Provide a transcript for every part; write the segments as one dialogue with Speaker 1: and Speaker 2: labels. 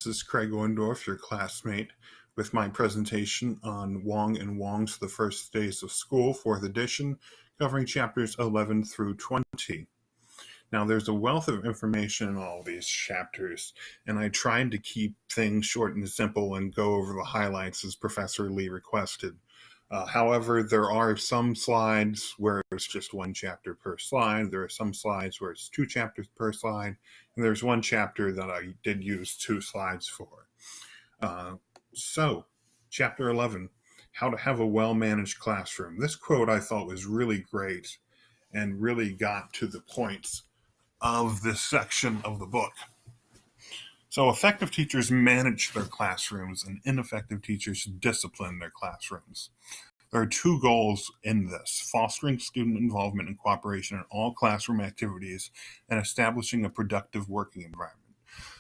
Speaker 1: is Craig Oendorf, your classmate, with my presentation on Wong and Wong's The First Days of School, 4th edition, covering chapters 11 through 20. Now, there's a wealth of information in all these chapters, and I tried to keep things short and simple and go over the highlights as Professor Lee requested. However, there are some slides where it's just one chapter per slide. There are some slides where it's 2 chapters per slide. And there's one chapter that I did use 2 slides for. So, chapter 11, how to have a well-managed classroom. This quote I thought was really great and really got to the points of this section of the book. So, effective teachers manage their classrooms and ineffective teachers discipline their classrooms. There are 2 goals in this: fostering student involvement and cooperation in all classroom activities and establishing a productive working environment.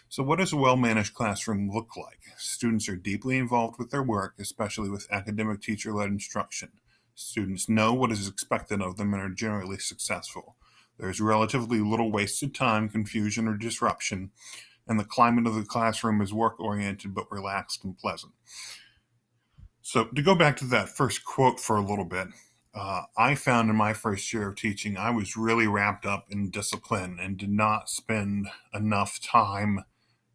Speaker 1: So what does a well-managed classroom look like? Students are deeply involved with their work, especially with academic teacher-led instruction. Students know what is expected of them and are generally successful. There is relatively little wasted time, confusion, or disruption, and the climate of the classroom is work-oriented but relaxed and pleasant. So to go back to that first quote for a little bit, I found in my first year of teaching, I was really wrapped up in discipline and did not spend enough time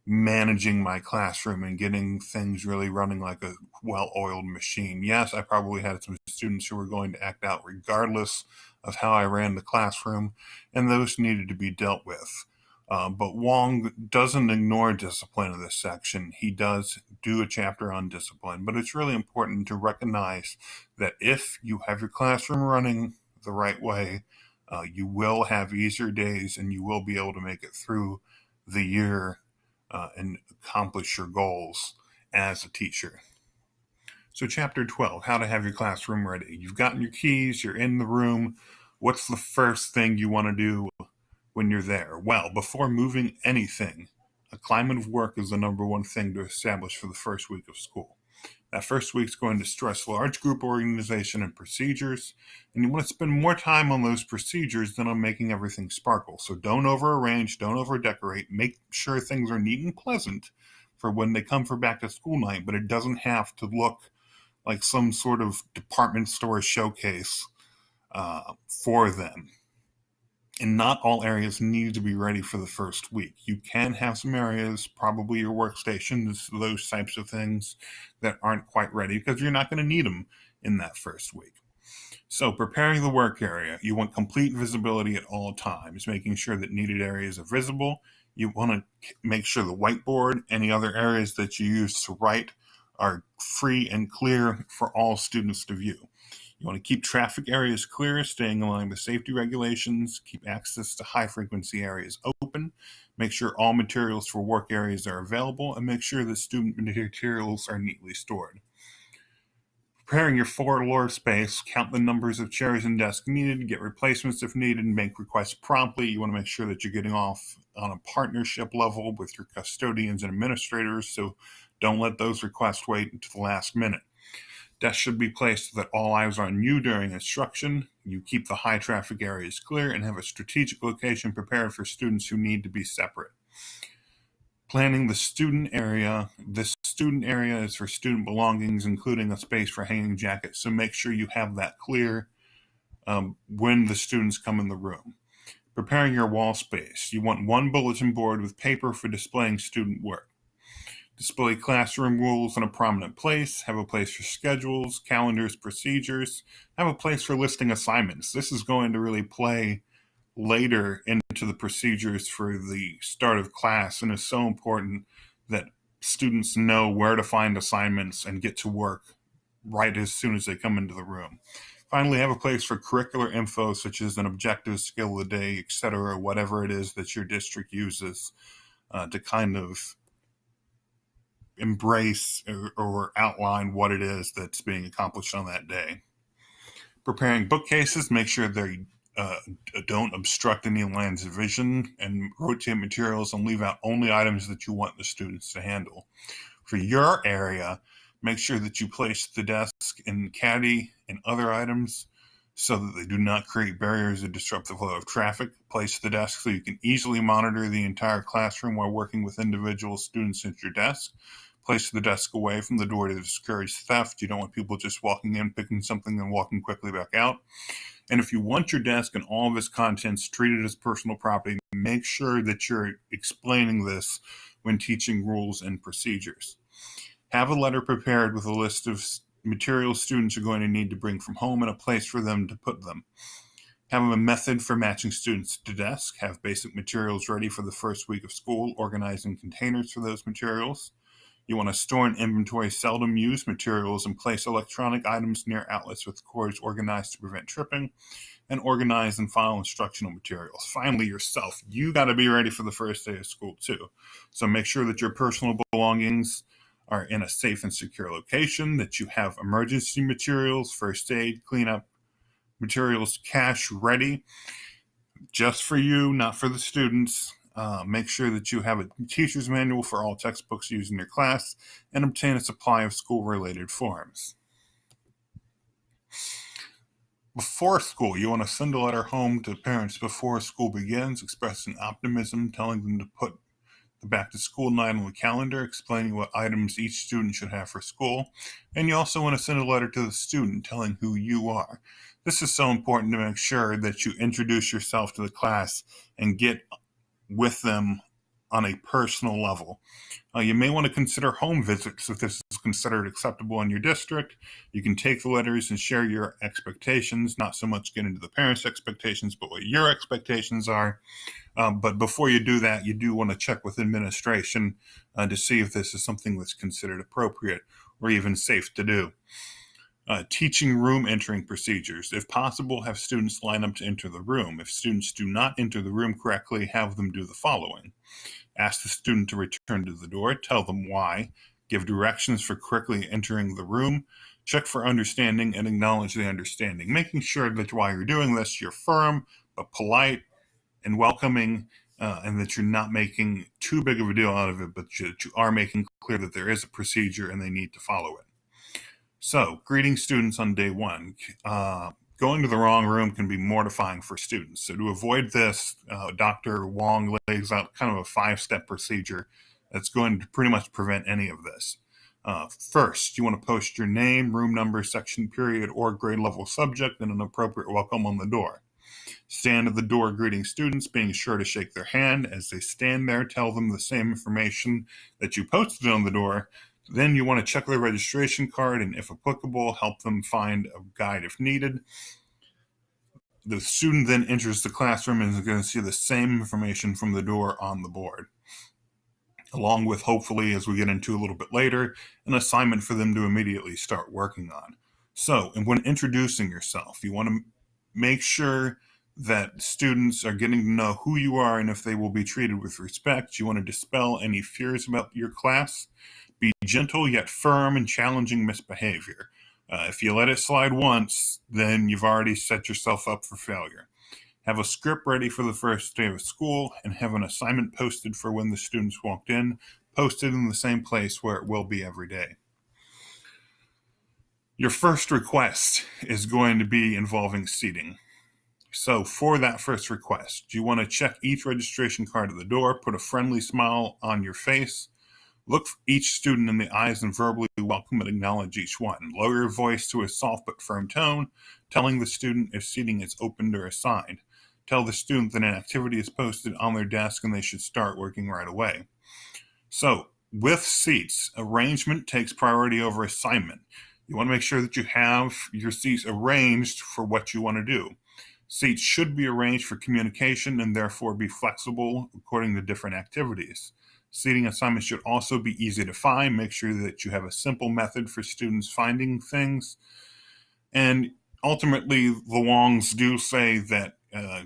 Speaker 1: managing my classroom and getting things really running like a well-oiled machine. Yes, I probably had some students who were going to act out regardless of how I ran the classroom, and those needed to be dealt with. But Wong doesn't ignore discipline in this section. He does do a chapter on discipline, but it's really important to recognize that if you have your classroom running the right way, you will have easier days and you will be able to make it through the year and accomplish your goals as a teacher. So chapter 12, how to have your classroom ready. You've gotten your keys, you're in the room. What's the first thing you want to do when you're there? Well, before moving anything, a climate of work is the number one thing to establish for the first week of school. That first week's going to stress large group organization and procedures, and you want to spend more time on those procedures than on making everything sparkle. So don't over-arrange, don't over-decorate. Make sure things are neat and pleasant for when they come for back to school night, but it doesn't have to look like some sort of department store showcase for them. And not all areas need to be ready for the first week. You can have some areas, probably your workstations, those types of things that aren't quite ready because you're not going to need them in that first week. So preparing the work area, you want complete visibility at all times, making sure that needed areas are visible. You want to make sure the whiteboard, any other areas that you use to write are free and clear for all students to view. You want to keep traffic areas clear, staying in line with safety regulations, keep access to high-frequency areas open, make sure all materials for work areas are available, and make sure that student materials are neatly stored. Preparing your floor space, count the numbers of chairs and desks needed, get replacements if needed, and make requests promptly. You want to make sure that you're getting off on a partnership level with your custodians and administrators, so don't let those requests wait until the last minute. Desks should be placed so that all eyes are on you during instruction. You keep the high traffic areas clear and have a strategic location prepared for students who need to be separate. Planning the student area. This student area is for student belongings, including a space for hanging jackets. So make sure you have that clear when the students come in the room. Preparing your wall space. You want one bulletin board with paper for displaying student work. Display classroom rules in a prominent place, have a place for schedules, calendars, procedures, have a place for listing assignments. This is going to really play later into the procedures for the start of class, and is so important that students know where to find assignments and get to work right as soon as they come into the room. Finally, have a place for curricular info, such as an objective, skill of the day, etc., whatever it is that your district uses to kind of embrace or outline what it is that's being accomplished on that day. Preparing bookcases, make sure they don't obstruct any lines of vision, and rotate materials and leave out only items that you want the students to handle. For your area, make sure that you place the desk and caddy and other items so that they do not create barriers or disrupt the flow of traffic. Place the desk so you can easily monitor the entire classroom while working with individual students at your desk. Place the desk away from the door to discourage theft. You don't want people just walking in, picking something, and walking quickly back out. And if you want your desk and all of its contents treated as personal property, make sure that you're explaining this when teaching rules and procedures. Have a letter prepared with a list of materials students are going to need to bring from home and a place for them to put them. Have a method for matching students to desk. Have basic materials ready for the first week of school, organizing containers for those materials. You want to store and inventory seldom used materials and place electronic items near outlets with cords organized to prevent tripping, and organize and file instructional materials. Finally, yourself. You got to be ready for the first day of school too. So make sure that your personal belongings are in a safe and secure location, that you have emergency materials, first aid, cleanup materials, cash ready just for you, not for the students. Make sure that you have a teacher's manual for all textbooks used in your class, and obtain a supply of school-related forms. Before school, you want to send a letter home to parents before school begins, expressing optimism, telling them to put the back-to-school night on the calendar, explaining what items each student should have for school. And you also want to send a letter to the student telling who you are. This is so important to make sure that you introduce yourself to the class and get with them on a personal level. You may want to consider home visits if this is considered acceptable in your district. You can take the letters and share your expectations, not so much get into the parents' expectations, but what your expectations are. But before you do that, you do want to check with administration to see if this is something that's considered appropriate or even safe to do. Teaching room entering procedures. If possible, have students line up to enter the room. If students do not enter the room correctly, have them do the following. Ask the student to return to the door, tell them why, give directions for correctly entering the room, check for understanding, and acknowledge the understanding, making sure that while you're doing this, you're firm but polite and welcoming, and that you're not making too big of a deal out of it, but that you are making clear that there is a procedure and they need to follow it. So, greeting students on day one. Going to the wrong room can be mortifying for students. So to avoid this, Dr. Wong lays out kind of a 5-step procedure that's going to pretty much prevent any of this. First, you want to post your name, room number, section, period, or grade level subject and an appropriate welcome on the door. Stand at the door greeting students, being sure to shake their hand. As they stand there, tell them the same information that you posted on the door. Then you want to check their registration card and, if applicable, help them find a guide if needed. The student then enters the classroom and is going to see the same information from the door on the board, along with, hopefully, as we get into a little bit later, an assignment for them to immediately start working on. So, and when introducing yourself, you want to make sure that students are getting to know who you are and if they will be treated with respect. You want to dispel any fears about your class. Be gentle yet firm in challenging misbehavior. If you let it slide once, then you've already set yourself up for failure. Have a script ready for the first day of school and have an assignment posted for when the students walked in, posted in the same place where it will be every day. Your first request is going to be involving seating. So for that first request, you want to check each registration card at the door, put a friendly smile on your face, look each student in the eyes and verbally welcome and acknowledge each one. Lower your voice to a soft but firm tone, telling the student if seating is opened or assigned. Tell the student that an activity is posted on their desk and they should start working right away. So, with seats, arrangement takes priority over assignment. You want to make sure that you have your seats arranged for what you want to do. Seats should be arranged for communication and therefore be flexible according to different activities. Seating assignments should also be easy to find. Make sure that you have a simple method for students finding things. And ultimately, the Wongs do say that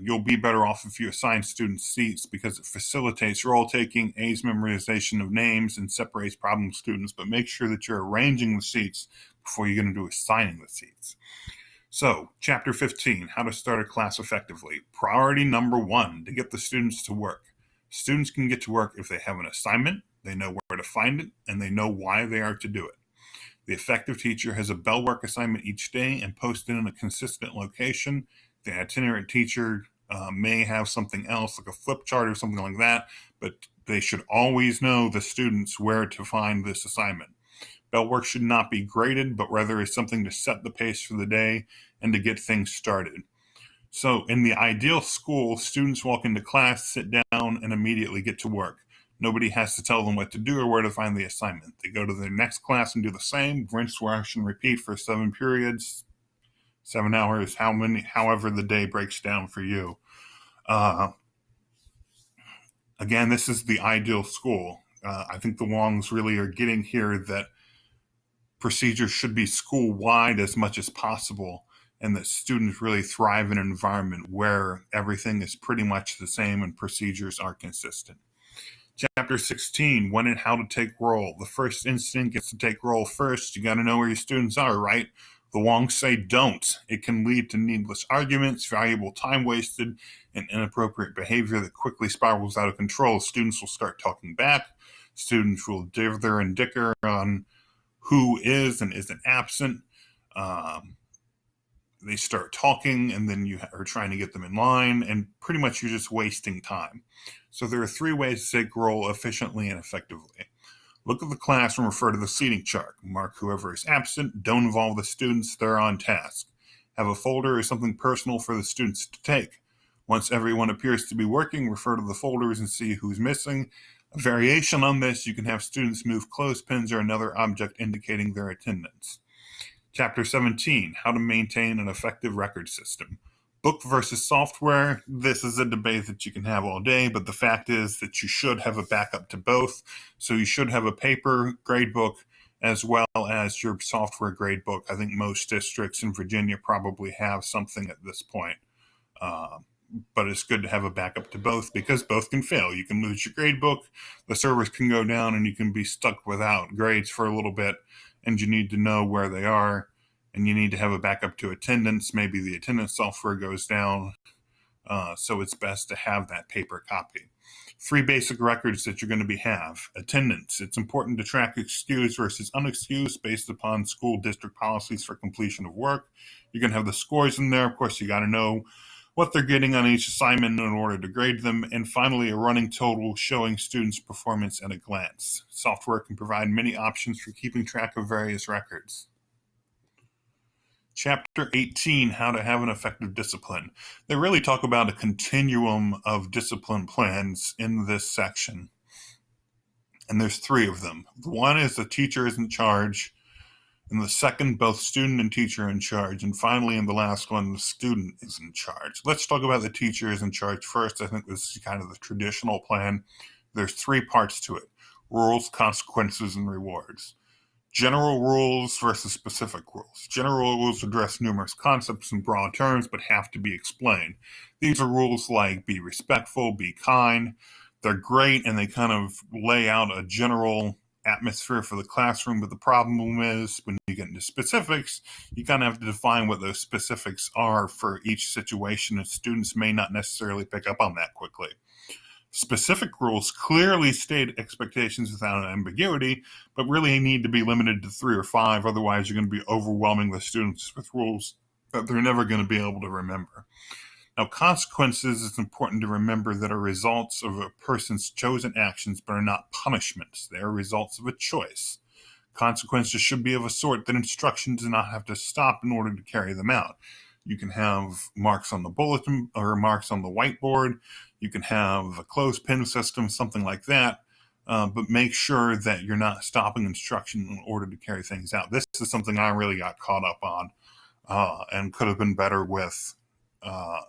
Speaker 1: you'll be better off if you assign students seats because it facilitates role taking, aids memorization of names, and separates problem students. But make sure that you're arranging the seats before you're going to do assigning the seats. So, Chapter 15, How to Start a Class Effectively. Priority number 1, to get the students to work. Students can get to work if they have an assignment, they know where to find it, and they know why they are to do it. The effective teacher has a bell work assignment each day and posted in a consistent location. The itinerant teacher may have something else, like a flip chart or something like that, but they should always know the students where to find this assignment. Bell work should not be graded, but rather is something to set the pace for the day and to get things started. So in the ideal school, students walk into class, sit down, and immediately get to work. Nobody has to tell them what to do or where to find the assignment. They go to their next class and do the same, rinse, wash, and repeat for 7 periods, 7 hours, however the day breaks down for you. Again, this is the ideal school. I think the Wongs really are getting here that procedures should be school-wide as much as possible, and that students really thrive in an environment where everything is pretty much the same and procedures are consistent. Chapter 16, when and how to take roll. The first instinct gets to take roll first. You got to know where your students are, right? The Wongs say don't. It can lead to needless arguments, valuable time wasted, and inappropriate behavior that quickly spirals out of control. Students will start talking back. Students will dither and dicker on who is and isn't absent. They start talking, and then you are trying to get them in line, and pretty much you're just wasting time. So there are 3 ways to take roll efficiently and effectively. Look at the class and refer to the seating chart. Mark whoever is absent. Don't involve the students. They're on task. Have a folder or something personal for the students to take. Once everyone appears to be working, refer to the folders and see who's missing. A variation on this, you can have students move clothespins or another object indicating their attendance. Chapter 17, how to maintain an effective record system. Book versus software. This is a debate that you can have all day, but the fact is that you should have a backup to both. So you should have a paper gradebook as well as your software gradebook. I think most districts in Virginia probably have something at this point. But it's good to have a backup to both because both can fail. You can lose your gradebook, the servers can go down, and you can be stuck without grades for a little bit, and you need to know where they are, and you need to have a backup to attendance. Maybe the attendance software goes down, so it's best to have that paper copy. 3 basic records that you're going to have. Attendance. It's important to track excused versus unexcused based upon school district policies for completion of work. You're going to have the scores in there. Of course, you got to know what they're getting on each assignment in order to grade them, and finally a running total showing students' performance at a glance. Software can provide many options for keeping track of various records. Chapter 18, how to have an effective discipline. They really talk about a continuum of discipline plans in this section, and there's 3 of them. The one is the teacher is in charge. In the second, both student and teacher are in charge. And finally, in the last one, the student is in charge. Let's talk about the teacher is in charge first. I think this is kind of the traditional plan. There's 3 parts to it: rules, consequences, and rewards. General rules versus specific rules. General rules address numerous concepts in broad terms, but have to be explained. These are rules like be respectful, be kind. They're great, and they kind of lay out a general atmosphere for the classroom, but the problem is when you get into specifics, you kind of have to define what those specifics are for each situation, and students may not necessarily pick up on that quickly. Specific rules clearly state expectations without ambiguity, but really need to be limited to 3 or 5, otherwise you're going to be overwhelming the students with rules that they're never going to be able to remember. Now, consequences, it's important to remember that are results of a person's chosen actions, but are not punishments. They are results of a choice. Consequences should be of a sort that instruction does not have to stop in order to carry them out. You can have marks on the bulletin or marks on the whiteboard. You can have a clothespin system, something like that. But make sure that you're not stopping instruction in order to carry things out. This is something I really got caught up on and could have been better with.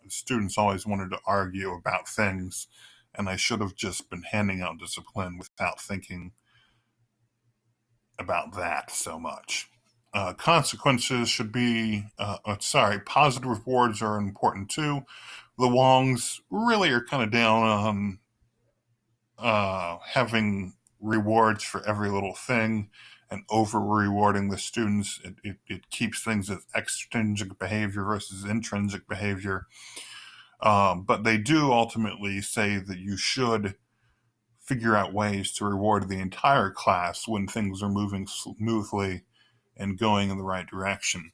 Speaker 1: Students always wanted to argue about things, and I should have just been handing out discipline without thinking about that so much. Consequences should be, positive rewards are important too. The Wongs really are kind of down on having rewards for every little thing and over rewarding the students. It keeps things as extrinsic behavior versus intrinsic behavior. But they do ultimately say that you should figure out ways to reward the entire class when things are moving smoothly and going in the right direction.